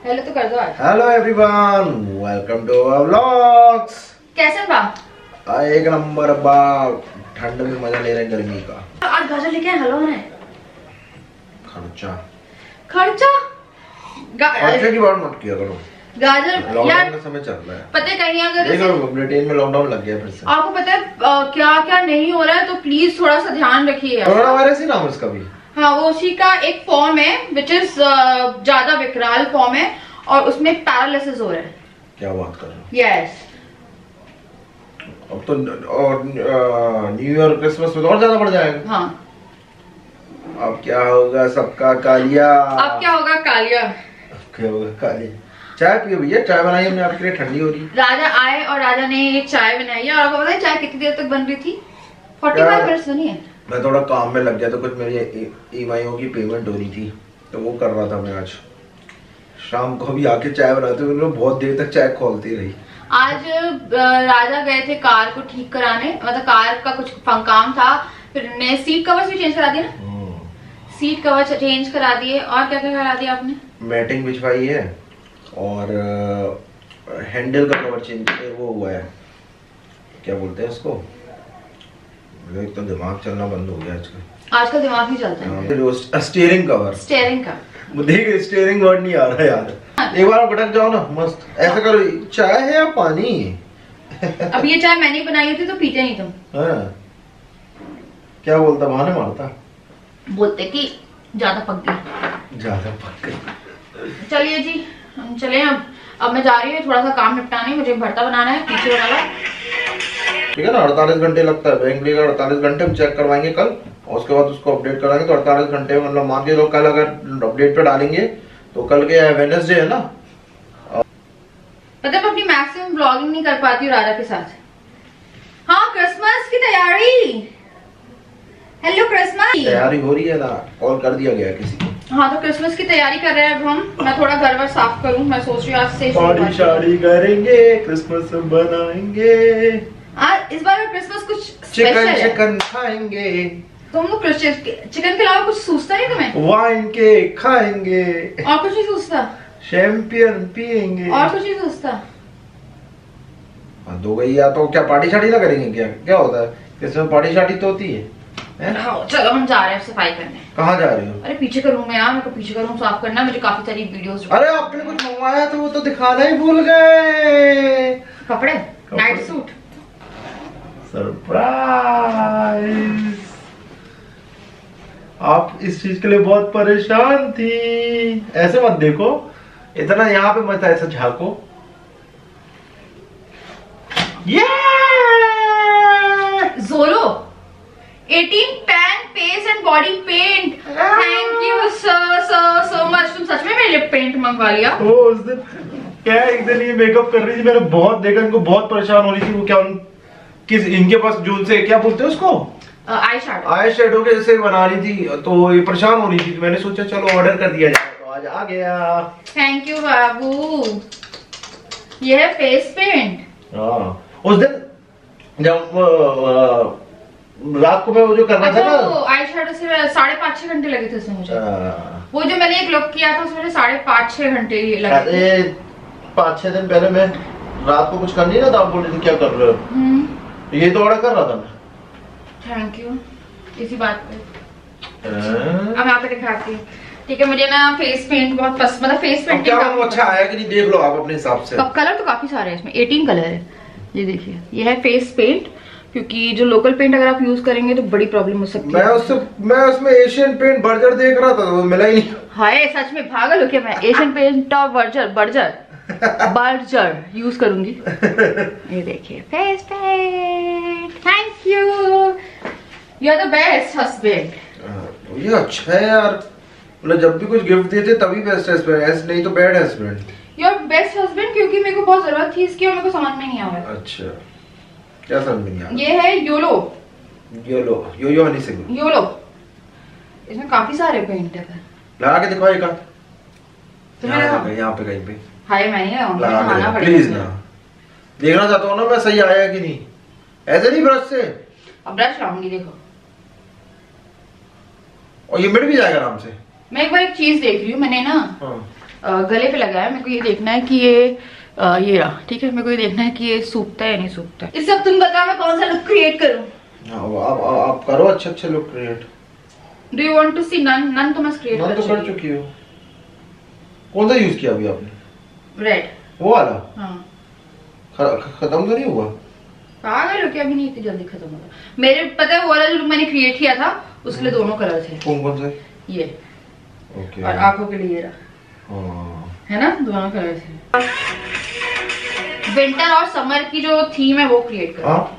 Hello तो कर दो आज। Hello everyone, welcome to our vlogs. कैसे बा? एक नंबर बा। ठंड में मजा ले रहे हैं गर्मी का। आज गाजर लेके आए, हलवा बनाए। खर्चा खर्चा की बात मत किया करो। गाजर लॉकडाउन का समय चल रहा है। पता है कहीं अगर देखो ब्रिटेन में लॉकडाउन लग गया फिर से। आपको पता है क्या क्या नहीं हो रहा है, तो प्लीज थोड़ा सा ध्यान रखिए। कोरोना वायरस ही नाम उसका भी। हाँ, वो उसी का एक फॉर्म है विच इज ज्यादा विकराल फॉर्म है और उसमें पैरालिसिस हो रहा है। क्या बात कर रहे हो? यस। अब तो और न्यू ईयर क्रिसमस में तो और ज्यादा बढ़ जाएगा। हाँ, अब क्या होगा सबका कालिया। अब क्या होगा कालिया। क्या होगा कालिया। चाय पियो भैया, चाय बनाई हमने आपके लिए, ठंडी हो रही। राजा आए और राजा ने एक चाय बनाई है। और आपको पता है चाय कितनी देर तक बन रही थी? 45 मिनट्स बनी है। मैं थोड़ा काम में लग गया तो कुछ मेरी ईएमआईओ की पेमेंट हो रही थी तो वो कर रहा था मैं। आज शाम को भी आके चाय बनाते हुए बहुत देर तक चाय खोलती रही। आज राजा गए थे कार को ठीक कराने, मतलब कार का कुछ काम था। फिर ने सीट कवर्स भी चेंज करा दिए ना। सीट कवर चेंज करा दिए। और क्या क्या करा दिया आपने? मैटिंग बिछवाई है और हैंडल का कवर चेंज वो हुआ है, क्या बोलते हैं उसको। एक तो दिमाग चलना बंद हो गया आजकल दिमाग नहीं चलता है। Steering cover. स्टीयरिंग का देख, स्टीयरिंग वर्ड नहीं आ रहा यार। एक बार भटक जाओ ना मस्त ऐसा करो। चाय है या पानी? अब ये चाय मैंने बनाई थी तो पीते नहीं तुम। हाँ। क्या बोलता, बहाने मारता? बोलते कि ज्यादा पक गई। ज्यादा पक गई। चलिए जी, हम चले। अब मैं जा रही हूँ थोड़ा सा काम निपटाने। मुझे भरता बनाना है पीछे वाला। ठीक है ना, 48 घंटे लगता है बैंक लेगा। 48 घंटे हम चेक करवाएंगे कल और उसके बाद उसको अपडेट कराएंगे। तो 48 घंटे मतलब मान के लोग कल अगर अपडेट पे डालेंगे तो कल के वेडनेसडे है ना। पता है मैं अपनी मैक्सिमम ब्लॉगिंग नहीं कर पाती हूँ राजा के साथ। हाँ, क्रिसमस की तैयारी। हेलो क्रिसमस तैयारी हो रही है ना, कॉल कर दिया गया किसी को। हाँ, तो क्रिसमस की तैयारी कर रहे हैं अब हम। मैं थोड़ा घर वर साफ करूँ। मैं सोच रही हूँ आज से पार्टी शादी करेंगे, क्रिसमस बनाएंगे। आज इस बार क्रिसमस कुछ स्पेशल है। चिकन खाएंगे। तुम लोग चिकन के अलावा कुछ सूझता नहीं तुम्हें? वाइन के खाएंगे। और कुछ नहीं सूझता? शैंपियन पिएंगे। और कुछ नहीं सूझता? दो गई या तो क्या पार्टी शादी ना करेंगे? क्या क्या होता है इसमें? पार्टी शादी तो होती है। चलो हम जा रहे हैं सफाई करने। कहाँ जा रहे हो? अरे पीछे का रूम है यार, मेरे को पीछे का रूम साफ करना है। मुझे काफी सारी वीडियोस। अरे आपने कुछ मंगवाया तो वो तो दिखाना ही भूल गए। कपड़े, नाइट सूट। सरप्राइज। आप इस चीज के लिए बहुत परेशान थी। ऐसे मत देखो, इतना यहाँ पे मत ऐसा झांको। ये जोलो 18 pan face and body paint. Thank you so much. तुम सच में मेरे लिए पेंट मंगवा लिया? वो उस दिन क्या एक दिन ये मेकअप कर रही थी, मैंने बहुत देखा, इनको बहुत परेशान हो रही थी। वो क्या किस इनके पास जून से क्या बोलते हैं उसको, आई शेडो के जैसे बना रही थी तो ये परेशान हो रही थी। तो मैंने सोचा चलो ऑर्डर कर दिया जाए, तो आज आ गया। थैंक यू बाबू। ये है फेस पेंट। उस दिन जब रात को मैं वो जो कर रहा था ना, आई शेडो से 5.5-6 घंटे लगे थे उसमें मुझे। वो जो मैंने एक लुक किया था उसमें 5.5-6 घंटे लगे थे। 5-6 दिन पहले मैं रात को कुछ कर नहीं रहा था, आप बोल रहे थे क्या कर रहे हो, ये तो ऑर्डर कर रहा था मैं। थैंक यू इसी बात पे। अब यहाँ पे दिखाती हूँ। ठीक है, मुझे ना फेस पेंट बहुत पसंद, मतलब फेस पेंट क्या अच्छा आया कि नहीं देख लो आप अपने हिसाब से। कलर तो काफी सारे हैं इसमें, 18 कलर है। ये देखिए, ये है फेस पेंट। क्योंकि जो लोकल पेंट अगर आप यूज करेंगे तो बड़ी प्रॉब्लम हो सकती है। मैं उसमें एशियन पेंट बर्जर देख रहा था, वो मिला ही नहीं। हाय, सच में पागल हो क्या? मैं एशियन पेंट और बर्जर यूज करूंगी। ये देखिए face paint. Thank you, you are the best husband. ये अच्छा है यार, मतलब जब भी कुछ गिफ्ट देते तभी बेस्ट हस्बैंड, ऐसे नहीं तो bad husband. You are best husband क्योंकि मेरे को बहुत जरूरत थी इसकी और मेरे को समझ में नहीं आया। अच्छा, क्या समझ में नहीं आया? ये है योलो। यो हनी सिंह। योलो, इसमें काफी सारे पेंट है। लगा के दिखाओ एक। यहाँ पे कहीं पे। हाय, मैं नहीं लगाऊंगा, प्लीज ना। देखना चाहता हूँ ना मैं सही आया कि नहीं। ऐसे नहीं ब्रश से। अब ब्रश लाऊंगी, देखो। और ये मिट भी जाएगा आराम से। मैं एक बार एक चीज देख रही हूँ, मैंने ना गले पे लगाया है। मेरे को ये देखना है कि ये रहा, ठीक है। मेरे को ये देखना है कि ये सूखता है या नहीं सूखता है। इस वक्त तुम बताओ मैं कौन सा लुक क्रिएट करूं? आप करो अच्छे look create. Do you want to see none? तो मैं क्रिएट कर चुकी हो। कौन सा यूज किया अभी आपने? रेड, वो वाला। हाँ। खत्म तो नहीं हुआ? पागल हो क्या? अभी नहीं इतनी जल्दी खत्म होगा। मेरे पता है वो वाला जो मैंने क्रिएट किया था उसके लिए दोनों कलर थे। कौन से? ये ओके। और आंखों के लिए रहा, है ना, दोनों कलर थे। विंटर और समर की जो थीम है वो क्रिएट करो।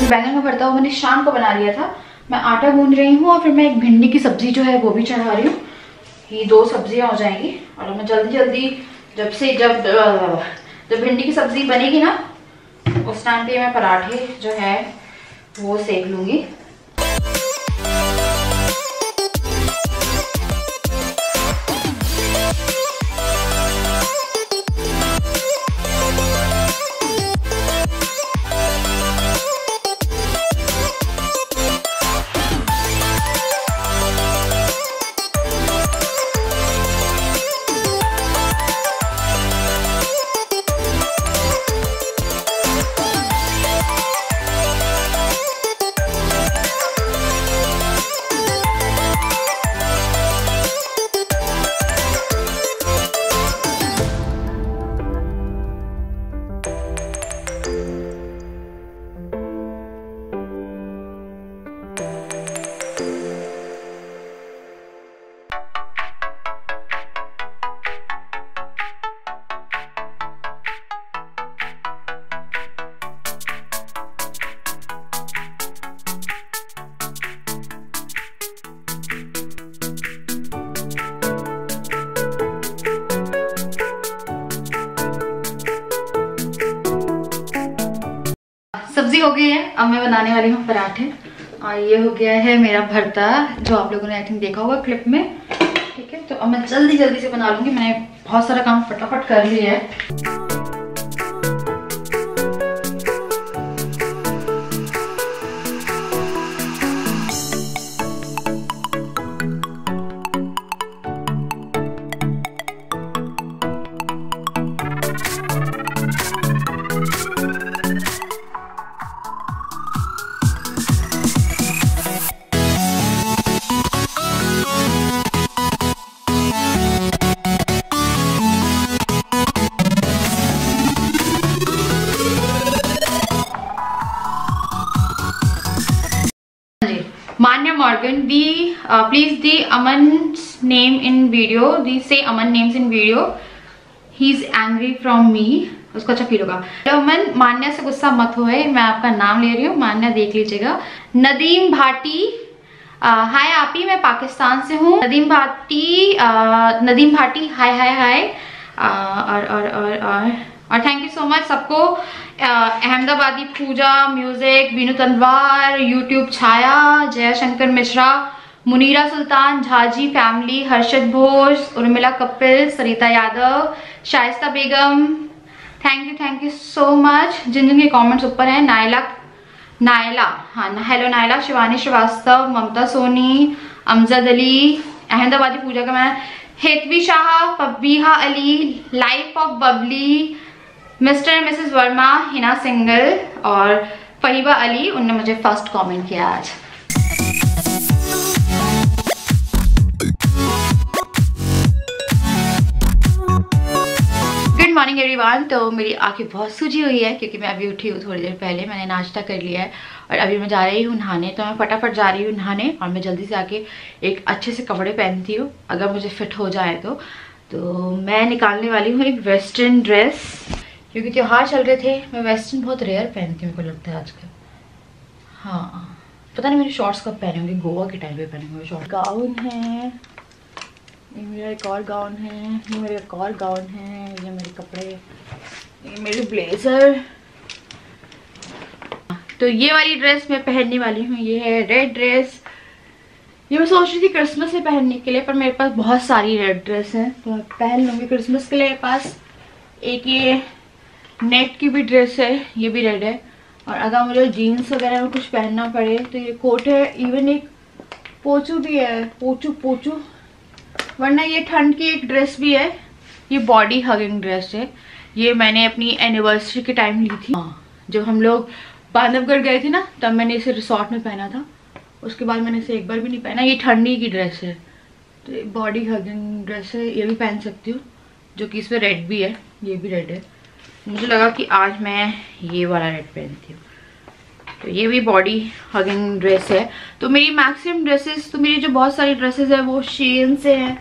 बैंगन का भरता हुआ मैंने शाम को बना लिया था। मैं आटा गूंद रही हूँ और फिर मैं एक भिंडी की सब्जी जो है वो भी चढ़ा रही हूँ। ये 2 सब्जियां हो जाएंगी और मैं जल्दी जल्दी जब भिंडी की सब्जी बनेगी ना उस टाइम पे मैं पराठे जो है वो सेक लूंगी। सब्जी हो गई है, अब मैं बनाने वाली हूँ पराठे। और ये हो गया है मेरा भरता जो आप लोगों ने आई थिंक देखा होगा क्लिप में, ठीक है। तो अब मैं जल्दी जल्दी से बना लूंगी। मैंने बहुत सारा काम फटाफट कर लिया है। Manya Morgan, please the Aman's name in video. Say Aman names in video. He's angry from me. उसको अच्छा फील होगा। तो मन मान्या से गुस्सा मत हो, है मैं आपका नाम ले रही हूँ, मान्या देख लीजिएगा। नदीम भाटी, हाय आपी, मैं पाकिस्तान से हूँ। नदीम भाटी, हाय हाय हाय। और थैंक यू सो मच सबको। अहमदाबादी Pooja music, Beenu Tanwar, YouTube Chhaya, Jaishankar Mishra, Munira Sultan, Jhaji family, Harshad Ghosh, Urmila Kapil, Sarita Yadav, Shaista Begum, thank you so much. जिन जिन के कमेंट्स ऊपर हैं, नायला, हाँ हेलो नायला, शिवानी श्रीवास्तव, ममता सोनी, अमजद अली, अहमदाबादी पूजा का मैं, Hetvi Shah, Pabbiha Ali, life of Babli, Mr and Mrs Verma, Hina Singal और फहीबा अली, उनने मुझे फर्स्ट कमेंट किया आज। Good morning everyone. तो मेरी आंखें बहुत सूजी हुई है क्योंकि मैं अभी उठी हूँ थोड़ी देर पहले, मैंने नाश्ता कर लिया है और अभी मैं जा रही हूँ नहाने। तो मैं फटाफट जा रही हूँ नहाने और मैं जल्दी से आके एक अच्छे से कपड़े पहनती हूँ अगर मुझे फिट हो जाए तो मैं निकालने वाली हूँ एक वेस्टर्न ड्रेस, क्योंकि त्योहार चल रहे थे। मैं वेस्टर्न बहुत रेयर पहनती हूँ, मेरे को लगता है आजकल। हाँ पता नहीं मेरे शॉर्ट्स कब पहने होंगे, गोवा के टाइम पे पहने होंगे शॉर्ट। गाउन है, ये मेरा एक और गाउन है, ये मेरा एक और गाउन है, ये मेरे कपड़े, ये मेरे ब्लेजर। तो ये वाली ड्रेस मैं पहनने वाली हूँ, ये है रेड ड्रेस। ये मैं सोच रही थी क्रिसमस से पहनने के लिए, पर मेरे पास बहुत सारी रेड ड्रेस हैं तो मैं पहन लूँगी क्रिसमस के लिए। मेरे पास एक ये नेट की भी ड्रेस है, ये भी रेड है। और अगर मुझे जीन्स वगैरह में कुछ पहनना पड़े तो ये कोट है। इवन एक पोचू भी है, पोचू, वरना ये ठंड की एक ड्रेस भी है, ये बॉडी हगिंग ड्रेस है। ये मैंने अपनी एनिवर्सरी के टाइम ली थी, जब हम लोग बांधवगढ़ गए थे ना, तब मैंने इसे रिसोर्ट में पहना था। उसके बाद मैंने इसे एक बार भी नहीं पहना। ये ठंडी की ड्रेस है, तो ये बॉडी हगिंग ड्रेस है, ये भी पहन सकती हूँ, जो कि इसमें रेड भी है, ये भी रेड है। मुझे लगा कि आज मैं ये वाला रेड पहनती हूँ। तो ये भी बॉडी हगिंग ड्रेस है। तो मेरी मैक्सिमम ड्रेसेस, तो मेरी जो बहुत सारी ड्रेसेस है वो शेन से है,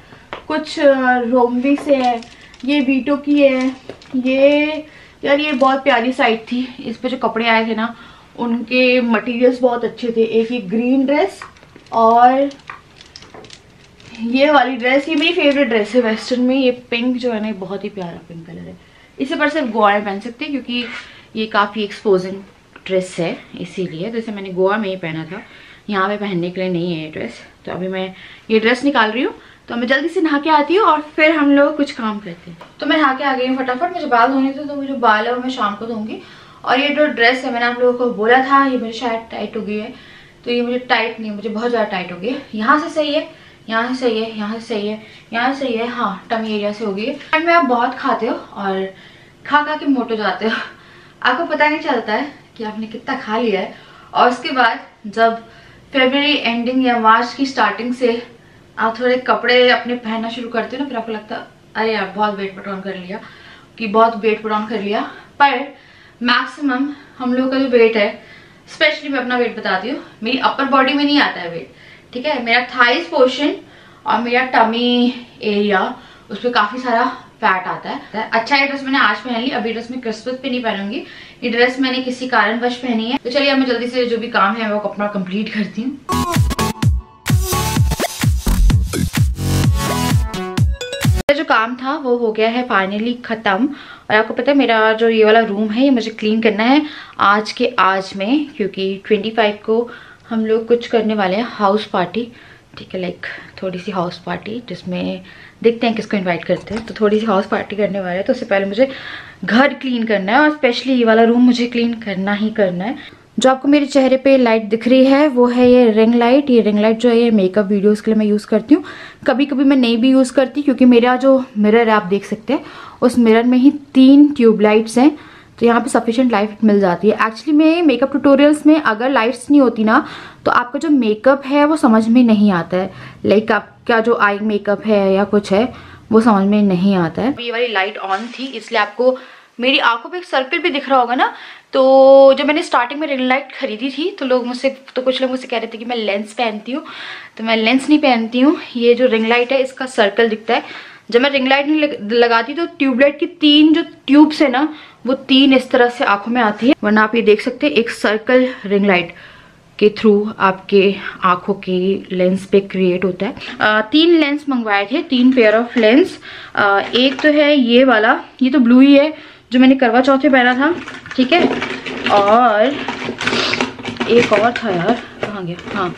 कुछ रोमवी से है, ये वीटो की है। ये यार ये बहुत प्यारी साइट थी, इस पे जो कपड़े आए थे ना उनके मटेरियल्स बहुत अच्छे थे। एक ये ग्रीन ड्रेस और ये वाली ड्रेस, ये मेरी फेवरेट ड्रेस है वेस्टर्न में। ये पिंक जो है ना, बहुत ही प्यारा पिंक कलर है। इसे पर सिर्फ गोवा में पहन सकते हैं क्योंकि ये काफ़ी एक्सपोजिंग ड्रेस है, इसीलिए। तो इसे मैंने गोवा में ही पहना था, यहाँ पे पहनने के लिए नहीं है ये ड्रेस। तो अभी मैं ये ड्रेस निकाल रही हूँ, तो मैं जल्दी से नहा के आती हूँ और फिर हम लोग कुछ काम करते हैं। तो मैं नहा के आ गई हूँ फटाफट। मुझे बाल धोने थे, तो मुझे बाल है वो मैं शाम को धोऊंगी। और ये जो ड्रेस है मैंने आप लोगों को बोला था, ये मुझे शायद टाइट हो गई है। तो ये मुझे टाइट नहीं, मुझे बहुत ज़्यादा टाइट हो गई है। यहाँ से सही है, यहाँ से सही है, यहाँ से सही है, यहाँ से सही है, हाँ टमी एरिया से हो गई है। एंड में आप बहुत खाते हो और खा के मोटो जाते हो, आपको पता नहीं चलता है कि आपने कितना खा लिया है। और उसके बाद जब फरवरी एंडिंग या मार्च की स्टार्टिंग से आप थोड़े कपड़े अपने पहनना शुरू करते हो ना, फिर आपको लगता है अरे यार बहुत वेट पुट ऑन कर लिया, कि बहुत वेट पुट ऑन कर लिया। पर मैक्सिमम हम लोग का जो वेट है, स्पेशली मैं अपना वेट बताती हूँ, मेरी अपर बॉडी में नहीं आता है वेट, ठीक है। मेरा थाइस पोर्शन और मेरा टमी एरिया, उस पर काफी सारा फैट आता है। अच्छा ये ड्रेस मैंने आज पहन ली, अभी ड्रेस मैं क्रिसमस पे नहीं पहनूंगी, ये ड्रेस मैंने किसी कारणवश पहनी है। तो चलिए मैं जल्दी से जो भी काम है वो अपना कंप्लीट करती हूँ। जो काम था वो हो गया है फाइनली खत्म। और आपको पता है मेरा जो ये वाला रूम है ये मुझे क्लीन करना है आज के आज में, क्योंकि 25 को हम लोग कुछ करने वाले हैं, हाउस पार्टी, ठीक है। लाइक थोड़ी सी हाउस पार्टी, जिसमें देखते हैं किसको इनवाइट करते हैं। तो थोड़ी सी हाउस पार्टी करने वाले हैं, तो उससे पहले मुझे घर क्लीन करना है और स्पेशली ये वाला रूम मुझे क्लीन करना ही करना है। जो आपको मेरे चेहरे पे लाइट दिख रही है वो है ये रिंग लाइट। ये रिंग लाइट जो है ये मेकअप वीडियोस के लिए मैं यूज़ करती हूँ, कभी कभी मैं नहीं भी यूज़ करती, क्योंकि मेरा जो मिरर है आप देख सकते हैं, उस मिरर में ही 3 ट्यूब लाइट्स हैं, तो यहाँ पे सफिशिएंट लाइट मिल जाती है। एक्चुअली में मेकअप ट्यूटोरियल्स में अगर लाइट्स नहीं होती ना, तो आपका जो मेकअप है वो समझ में नहीं आता है। लाइक आपका जो आई मेकअप है या कुछ है वो समझ में नहीं आता है। ये वाली लाइट ऑन थी, इसलिए आपको मेरी आंखों पे एक सर्कल भी दिख रहा होगा ना। तो जब मैंने स्टार्टिंग में रिंग लाइट खरीदी थी तो कुछ लोग मुझसे कह रहे थे कि मैं लेंस पहनती हूँ, तो मैं लेंस नहीं पहनती हूँ। ये जो रिंग लाइट है इसका सर्कल दिखता है, जब मैं रिंग लाइट नहीं लगाती तो ट्यूबलाइट की 3 जो ट्यूब्स है ना, वो 3 इस तरह से आंखों में आती है। वरना आप ये देख सकते हैं एक सर्कल रिंग लाइट के थ्रू आपके आंखों के लेंस पे क्रिएट होता है। 3 लेंस मंगवाए थे, 3 पेयर ऑफ लेंस। एक तो है ये वाला, ये तो ब्लू ही है जो मैंने करवा चौथ पे पहना था, ठीक है। और एक और था यार, कहाँ गया, हाँ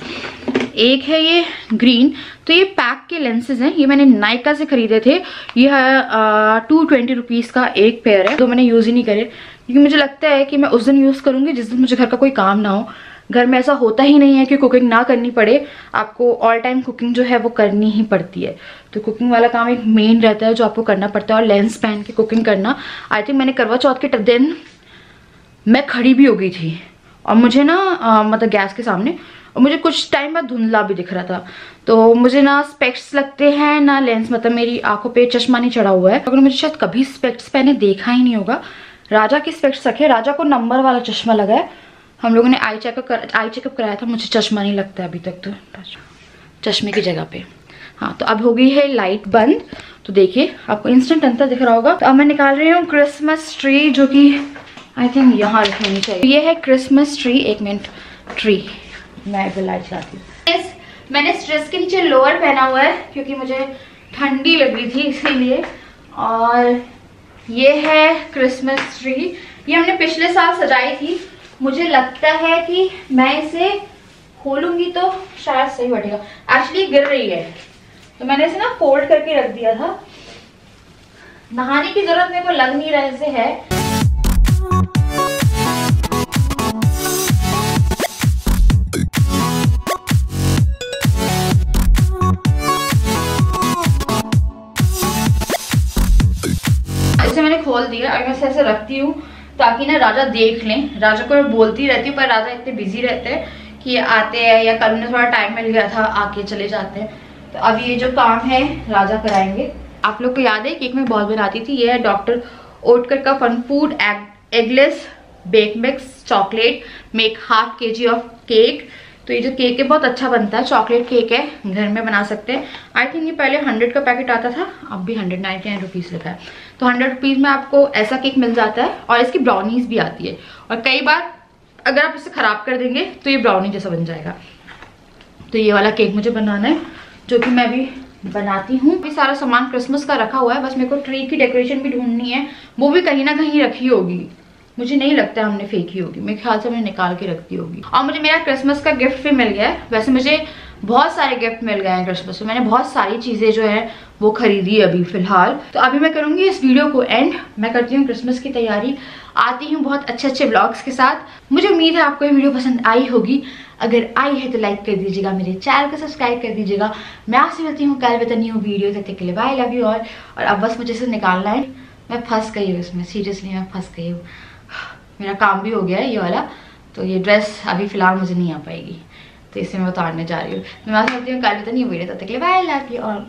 एक है ये ग्रीन। तो ये पैक के लेंसेज हैं, ये मैंने नायका से खरीदे थे। ये है 220 रुपीज़ का एक पेयर है। तो मैंने यूज़ ही नहीं करे क्योंकि मुझे लगता है कि मैं उस दिन यूज़ करूँगी जिस दिन मुझे घर का कोई काम ना हो। घर में ऐसा होता ही नहीं है कि कुकिंग ना करनी पड़े, आपको ऑल टाइम कुकिंग जो है वो करनी ही पड़ती है। तो कुकिंग वाला काम एक मेन रहता है जो आपको करना पड़ता है। और लेंस पहन के कुकिंग करना, आई थिंक मैंने करवा चौथ के दिन मैं खड़ी भी हो गई थी और मुझे ना मतलब गैस के सामने, और मुझे कुछ टाइम बाद धुंधला भी दिख रहा था। तो मुझे ना स्पेक्ट्स लगते हैं ना लेंस, मतलब मेरी आंखों पे चश्मा नहीं चढ़ा हुआ है। अगर मुझे शायद कभी स्पेक्ट्स पहने देखा ही नहीं होगा। राजा की स्पेक्ट्स रखे, राजा को नंबर वाला चश्मा लगा है। हम लोगों ने आई चेकअप कराया था, मुझे चश्मा नहीं लगता अभी तक, तो चश्मे की जगह पे। हाँ, तो अब हो गई है लाइट बंद, तो देखिए आपको इंस्टेंट अंतर दिख रहा होगा। तो अब मैं निकाल रही हूँ क्रिसमस ट्री, जो कि आई थिंक यहाँ रखनी चाहिए। ये है क्रिसमस ट्री, 1 मिनट, ट्री मैं लाइट चलाती हूँ। मैंने स्ट्रेस के नीचे लोअर पहना हुआ है क्योंकि मुझे ठंडी लग रही थी इसीलिए। और ये है क्रिसमस ट्री, ये हमने पिछले साल सजाई थी। मुझे लगता है कि मैं इसे खोलूंगी तो शायद सही बैठेगा। एक्चुअली गिर रही है तो मैंने इसे ना फोल्ड करके रख दिया था। नहाने की जरूरत मेरे को लग नहीं रहा से है। इसे मैंने खोल दिया। अगर मैं ऐसे रखती हूँ ताकि ना राजा देख लें। राजा को मैं बोलती रहती हूँ पर राजा इतने बिजी रहते हैं कि आते हैं, या कल उन्हें थोड़ा टाइम मिल गया था आके चले जाते हैं। तो अब ये जो काम है राजा कराएंगे। आप लोग को याद है केक में बहुत बनाती थी, ये है डॉक्टर ओटकर का fun food eggless bake mix chocolate make ½ kg of cake. तो ये जो केक है बहुत अच्छा बनता है, चॉकलेट केक है, घर में बना सकते हैं। आई थिंक ये पहले 100 का पैकेट आता था, अब भी 199 रुपीज़ लिखा है। तो 100 रुपीज़ में आपको ऐसा केक मिल जाता है और इसकी ब्राउनीज भी आती है। और कई बार अगर आप इसे ख़राब कर देंगे तो ये ब्राउनी जैसा बन जाएगा। तो ये वाला केक मुझे बनाना है जो कि मैं भी बनाती हूँ। अभी सारा सामान क्रिसमस का रखा हुआ है, बस मेरे को ट्री की डेकोरेशन भी ढूंढनी है। वो भी कहीं ना कहीं रखी होगी, मुझे नहीं लगता हमने फेंकी होगी, मेरे ख्याल से मैंने निकाल के रखती होगी। और मुझे मेरा क्रिसमस का गिफ्ट भी मिल गया है। वैसे मुझे बहुत सारे गिफ्ट मिल गए हैं क्रिसमस में, मैंने बहुत सारी चीज़ें जो है वो खरीदी अभी फिलहाल। तो अभी मैं करूँगी इस वीडियो को एंड, मैं करती हूँ क्रिसमस की तैयारी, आती हूँ बहुत अच्छे अच्छे व्लॉग्स के साथ। मुझे उम्मीद है आपको ये वीडियो पसंद आई होगी। अगर आई है तो लाइक कर दीजिएगा, मेरे चैनल को सब्सक्राइब कर दीजिएगा। मैं आपसे मिलती हूँ कल विद न्यू वीडियो, तब तक के लिए बाय, लव यू ऑल। और अब बस मुझे इसे निकालना है, मैं फंस गई हूँ इसमें, सीरियसली मैं फंस गई हूँ। मेरा काम भी हो गया है ये वाला, तो ये ड्रेस अभी फिलहाल मुझे नहीं आ पाएगी, तो इसे मैं उतारने जा रही हूँ। मैं आपसे मिलती हूँ कल विद न्यू वीडियो, तब तक के लिए बाय, लव यू ऑल।